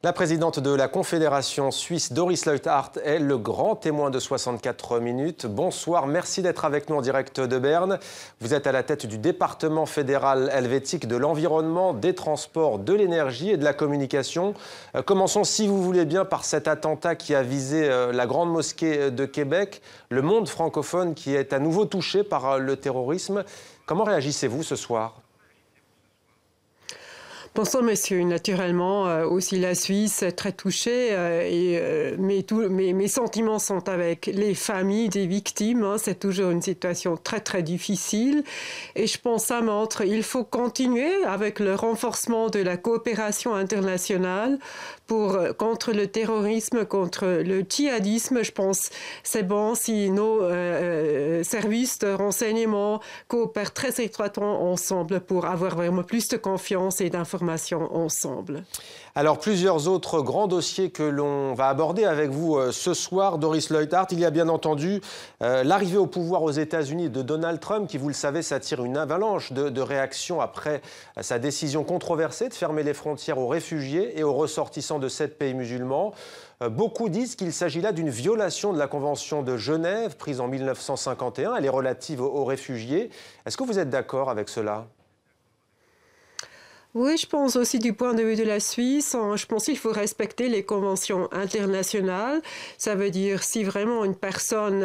La présidente de la Confédération suisse, Doris Leuthard, est le grand témoin de 64 minutes. Bonsoir, merci d'être avec nous en direct de Berne. Vous êtes à la tête du département fédéral helvétique de l'environnement, des transports, de l'énergie et de la communication. Commençons, si vous voulez bien, par cet attentat qui a visé la Grande Mosquée de Québec, le monde francophone qui est à nouveau touché par le terrorisme. Comment réagissez-vous ce soir ? Bonsoir, monsieur. Naturellement, aussi la Suisse est très touchée mes sentiments sont avec les familles des victimes. C'est toujours une situation très, très difficile. Et je pense que ça montre qu'il faut continuer avec le renforcement de la coopération internationale contre le terrorisme, contre le djihadisme. Je pense que c'est bon si nos services de renseignement coopèrent très étroitement ensemble pour avoir vraiment plus de confiance et d'informations ensemble. Alors, plusieurs autres grands dossiers que l'on va aborder avec vous ce soir, Doris Leuthard. Il y a bien entendu l'arrivée au pouvoir aux États-Unis de Donald Trump, qui, vous le savez, s'attire une avalanche de réactions après sa décision controversée de fermer les frontières aux réfugiés et aux ressortissants de 7 pays musulmans. Beaucoup disent qu'il s'agit là d'une violation de la Convention de Genève, prise en 1951. Elle est relative aux réfugiés. Est-ce que vous êtes d'accord avec cela ? Oui, je pense aussi du point de vue de la Suisse, je pense qu'il faut respecter les conventions internationales. Ça veut dire si vraiment une personne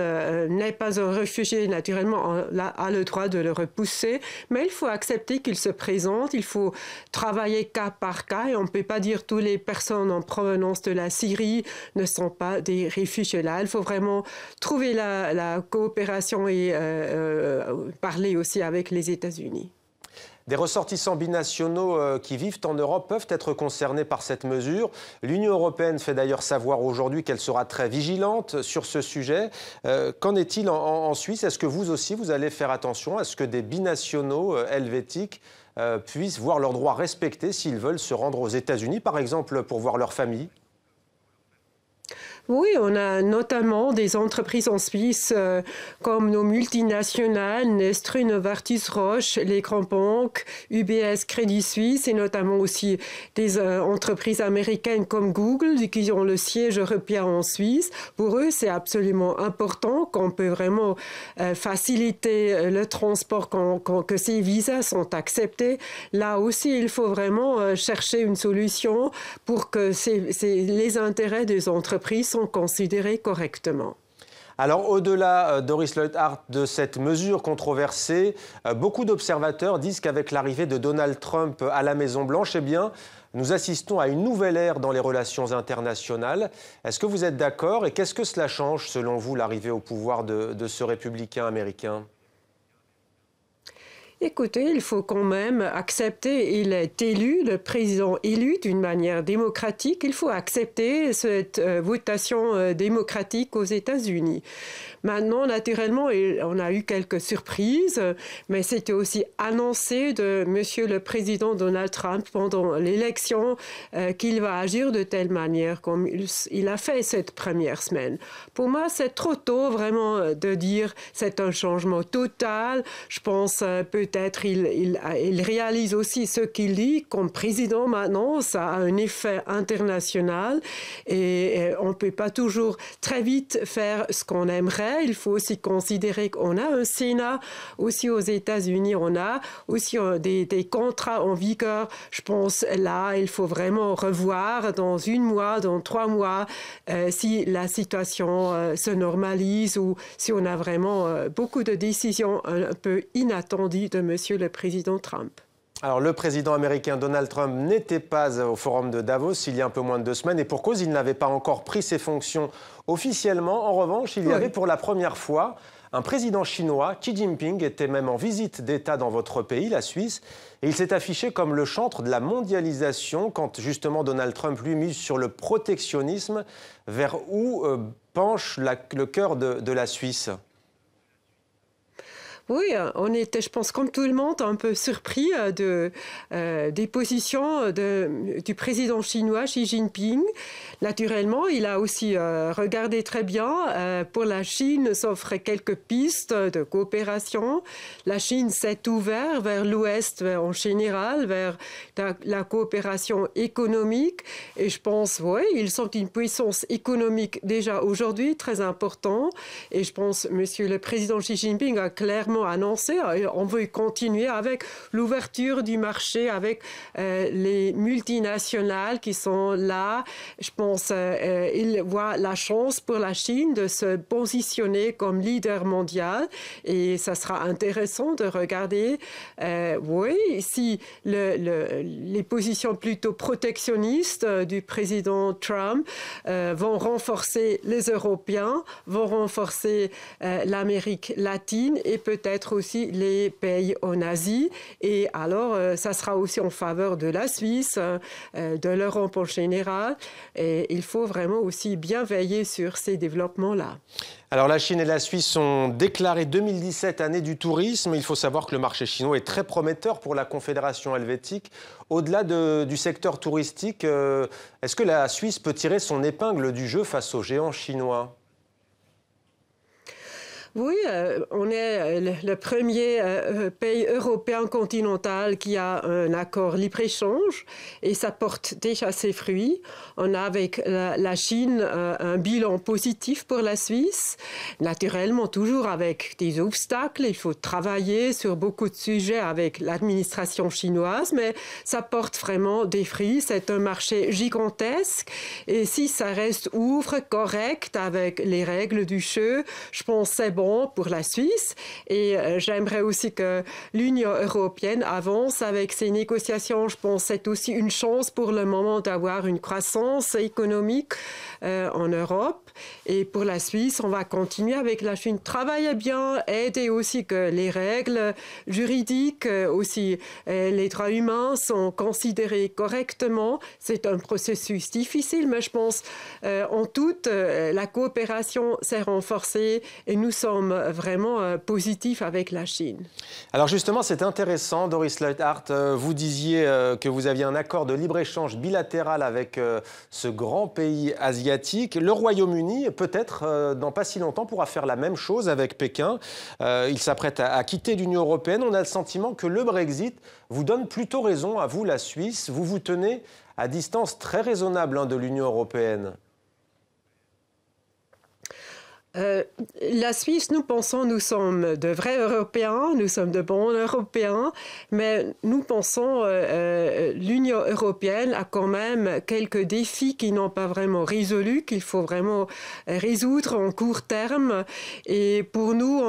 n'est pas un réfugié, naturellement, on a le droit de le repousser, mais il faut accepter qu'il se présente, il faut travailler cas par cas et on ne peut pas dire que toutes les personnes en provenance de la Syrie ne sont pas des réfugiés là. Il faut vraiment trouver la coopération et parler aussi avec les États-Unis. Des ressortissants binationaux qui vivent en Europe peuvent être concernés par cette mesure. L'Union européenne fait d'ailleurs savoir aujourd'hui qu'elle sera très vigilante sur ce sujet. Qu'en est-il en Suisse? Est-ce que vous aussi, vous allez faire attention à ce que des binationaux helvétiques puissent voir leurs droits respectés s'ils veulent se rendre aux États-Unis, par exemple, pour voir leur famille? Oui, on a notamment des entreprises en Suisse comme nos multinationales, Nestlé, Novartis, Roche, les grandes banques, UBS, Crédit Suisse et notamment aussi des entreprises américaines comme Google qui ont le siège européen en Suisse. Pour eux, c'est absolument important qu'on peut vraiment faciliter le transport que ces visas sont acceptés. Là aussi, il faut vraiment chercher une solution pour que les intérêts des entreprises sont considérés correctement. Alors, au-delà, Doris Leuthard, de cette mesure controversée, beaucoup d'observateurs disent qu'avec l'arrivée de Donald Trump à la Maison-Blanche, eh bien, nous assistons à une nouvelle ère dans les relations internationales. Est-ce que vous êtes d'accord et qu'est-ce que cela change, selon vous, l'arrivée au pouvoir de ce républicain américain ? Écoutez, il faut quand même accepter, il est élu, le président élu d'une manière démocratique, il faut accepter cette votation démocratique aux États-Unis. Maintenant, naturellement, on a eu quelques surprises, mais c'était aussi annoncé de Monsieur le Président Donald Trump pendant l'élection qu'il va agir de telle manière comme il a fait cette première semaine. Pour moi, c'est trop tôt vraiment de dire c'est un changement total. Je pense peut-être il réalise aussi ce qu'il dit comme président maintenant. Ça a un effet international et on ne peut pas toujours très vite faire ce qu'on aimerait. Il faut aussi considérer qu'on a un Sénat aussi aux États-Unis. On a aussi des contrats en vigueur. Je pense là, il faut vraiment revoir dans 1 mois, dans 3 mois, si la situation se normalise ou si on a vraiment beaucoup de décisions un peu inattendues de Monsieur le Président Trump. Alors, le président américain Donald Trump n'était pas au forum de Davos il y a un peu moins de 2 semaines et pour cause, il n'avait pas encore pris ses fonctions officiellement. En revanche, il y avait pour la première fois un président chinois, Xi Jinping, était même en visite d'État dans votre pays, la Suisse, et il s'est affiché comme le chantre de la mondialisation quand justement Donald Trump lui mise sur le protectionnisme. Vers où penche le cœur de la Suisse ? Oui, on était, je pense, comme tout le monde, un peu surpris des positions du président chinois Xi Jinping. Naturellement, il a aussi regardé très bien. Pour la Chine, s'offrent quelques pistes de coopération. La Chine s'est ouverte vers l'Ouest en général, vers la coopération économique. Et je pense, oui, ils sont une puissance économique déjà aujourd'hui très importante. Et je pense, Monsieur le Président Xi Jinping a clairement annoncé, on veut continuer avec l'ouverture du marché, avec les multinationales qui sont là. Je pense il voit la chance pour la Chine de se positionner comme leader mondial et ça sera intéressant de regarder, oui, si les positions plutôt protectionnistes du président Trump vont renforcer les Européens, vont renforcer l'Amérique latine et peut-être aussi les pays en Asie. Et alors, ça sera aussi en faveur de la Suisse, de l'Europe en général. Et il faut vraiment aussi bien veiller sur ces développements-là. Alors la Chine et la Suisse ont déclaré 2017 année du tourisme. Il faut savoir que le marché chinois est très prometteur pour la Confédération helvétique. Au-delà du secteur touristique, est-ce que la Suisse peut tirer son épingle du jeu face aux géants chinois ? Oui, on est le premier pays européen continental qui a un accord libre-échange et ça porte déjà ses fruits. On a avec la Chine un bilan positif pour la Suisse, naturellement toujours avec des obstacles. Il faut travailler sur beaucoup de sujets avec l'administration chinoise, mais ça porte vraiment des fruits. C'est un marché gigantesque et si ça reste ouvre, correct avec les règles du jeu, je pense que c'est bon pour la Suisse et j'aimerais aussi que l'Union européenne avance avec ces négociations. Je pense que c'est aussi une chance pour le moment d'avoir une croissance économique en Europe et pour la Suisse, on va continuer avec la Chine. Travailler bien, aider aussi que les règles juridiques, aussi les droits humains sont considérés correctement. C'est un processus difficile, mais je pense en toute, la coopération s'est renforcée et nous sommes vraiment positifs avec la Chine. Alors justement, c'est intéressant, Doris Leuthard, vous disiez que vous aviez un accord de libre-échange bilatéral avec ce grand pays asiatique. Le Royaume-Uni, peut-être dans pas si longtemps, pourra faire la même chose avec Pékin. Il s'apprête à quitter l'Union européenne. On a le sentiment que le Brexit vous donne plutôt raison à vous, la Suisse. Vous vous tenez à distance très raisonnable de l'Union européenne. La Suisse, nous pensons, nous sommes de vrais Européens, nous sommes de bons Européens, mais nous pensons l'Union européenne a quand même quelques défis qui n'ont pas vraiment résolus, qu'il faut vraiment résoudre en court terme. Et pour nous,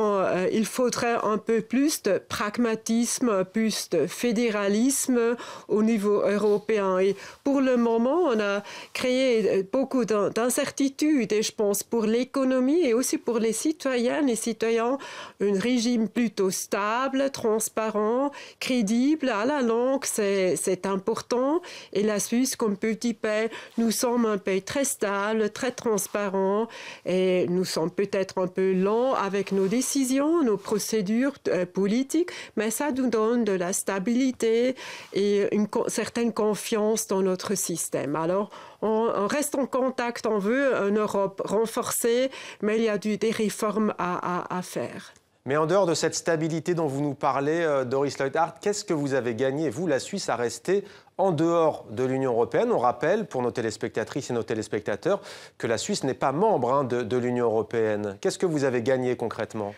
il faudrait un peu plus de pragmatisme, plus de fédéralisme au niveau européen. Et pour le moment, on a créé beaucoup d'incertitudes, et je pense pour l'économie et aussi pour les citoyennes et citoyens, un régime plutôt stable, transparent, crédible. À la longue, c'est important. Et la Suisse, comme petit pays, nous sommes un pays très stable, très transparent. Et nous sommes peut-être un peu lents avec nos décisions, nos procédures politiques, mais ça nous donne de la stabilité et une certaine confiance dans notre système. Alors, on reste en contact, on veut une Europe renforcée, mais il y a des réformes à faire. Mais en dehors de cette stabilité dont vous nous parlez, Doris Leuthard, qu'est-ce que vous avez gagné, vous, la Suisse, à rester en dehors de l'Union européenne? On rappelle, pour nos téléspectatrices et nos téléspectateurs, que la Suisse n'est pas membre de l'Union européenne. Qu'est-ce que vous avez gagné concrètement ?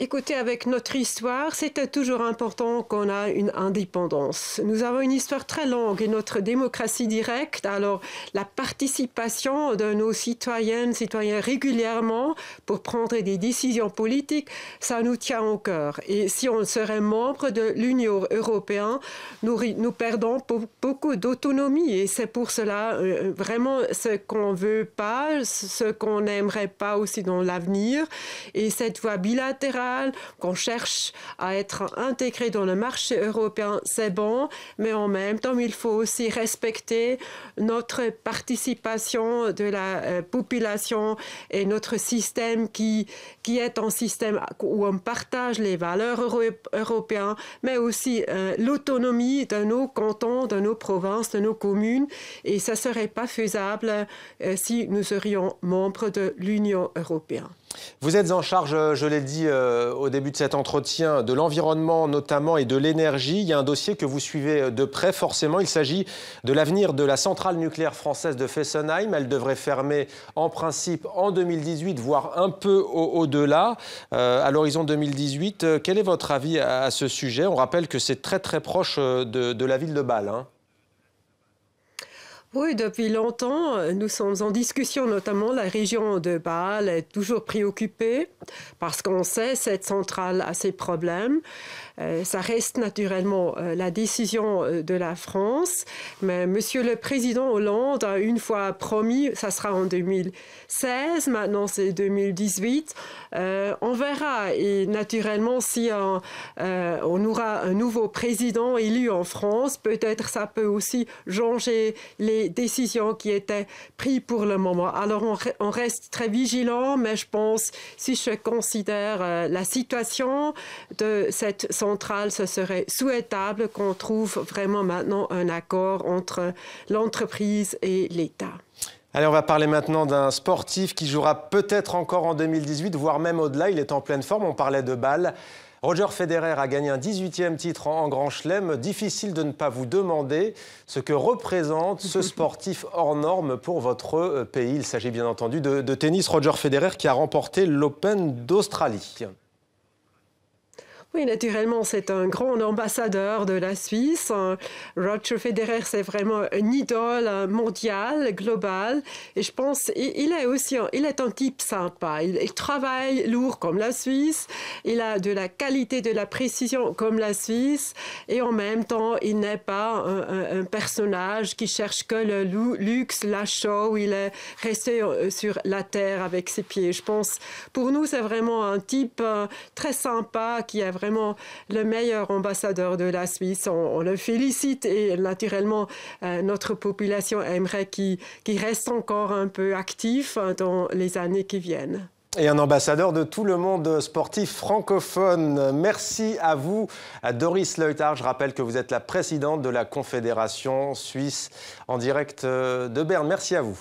Écoutez, avec notre histoire, c'était toujours important qu'on a une indépendance. Nous avons une histoire très longue et notre démocratie directe, alors la participation de nos citoyennes, citoyens régulièrement pour prendre des décisions politiques, ça nous tient au cœur. Et si on serait membre de l'Union européenne, nous perdons beaucoup d'autonomie et c'est pour cela vraiment ce qu'on veut pas, ce qu'on n'aimerait pas aussi dans l'avenir. Et cette voie bilatérale, mondial, qu'on cherche à être intégré dans le marché européen, c'est bon, mais en même temps, il faut aussi respecter notre participation de la population et notre système qui est un système où on partage les valeurs européennes, mais aussi l'autonomie de nos cantons, de nos provinces, de nos communes. Et ça ne serait pas faisable si nous serions membres de l'Union européenne. Vous êtes en charge, je l'ai dit au début de cet entretien, de l'environnement notamment et de l'énergie. Il y a un dossier que vous suivez de près, forcément. Il s'agit de l'avenir de la centrale nucléaire française de Fessenheim. Elle devrait fermer en principe en 2018, voire un peu au-delà, à l'horizon 2018. Quel est votre avis à ce sujet? On rappelle que c'est très très proche de la ville de Bâle, hein. Oui, depuis longtemps, nous sommes en discussion, notamment la région de Bâle est toujours préoccupée parce qu'on sait que cette centrale a ses problèmes. Ça reste naturellement la décision de la France, mais Monsieur le Président Hollande a une fois promis, ça sera en 2016, maintenant c'est 2018. On verra et naturellement si on aura un nouveau président élu en France, peut-être ça peut aussi changer les décisions qui étaient prises pour le moment. Alors on reste très vigilant, mais je pense, si je considère la situation de cette centrale, ce serait souhaitable qu'on trouve vraiment maintenant un accord entre l'entreprise et l'État. Allez, on va parler maintenant d'un sportif qui jouera peut-être encore en 2018, voire même au-delà. Il est en pleine forme, on parlait de Bâle. Roger Federer a gagné un 18e titre en Grand Chelem. Difficile de ne pas vous demander ce que représente ce sportif hors norme pour votre pays. Il s'agit bien entendu de tennis. Roger Federer qui a remporté l'Open d'Australie. Oui, naturellement, c'est un grand ambassadeur de la Suisse. Roger Federer, c'est vraiment une idole mondiale, globale. Et je pense il est un type sympa. Il travaille lourd comme la Suisse. Il a de la qualité, de la précision comme la Suisse. Et en même temps, il n'est pas un personnage qui cherche que le luxe, la show. Il est resté sur la terre avec ses pieds. Je pense, pour nous, c'est vraiment un type très sympa qui a vraiment le meilleur ambassadeur de la Suisse. On le félicite et naturellement, notre population aimerait qu'il reste encore un peu actif dans les années qui viennent. Et un ambassadeur de tout le monde sportif francophone. Merci à vous, Doris Leuthard. Je rappelle que vous êtes la présidente de la Confédération suisse en direct de Berne. Merci à vous.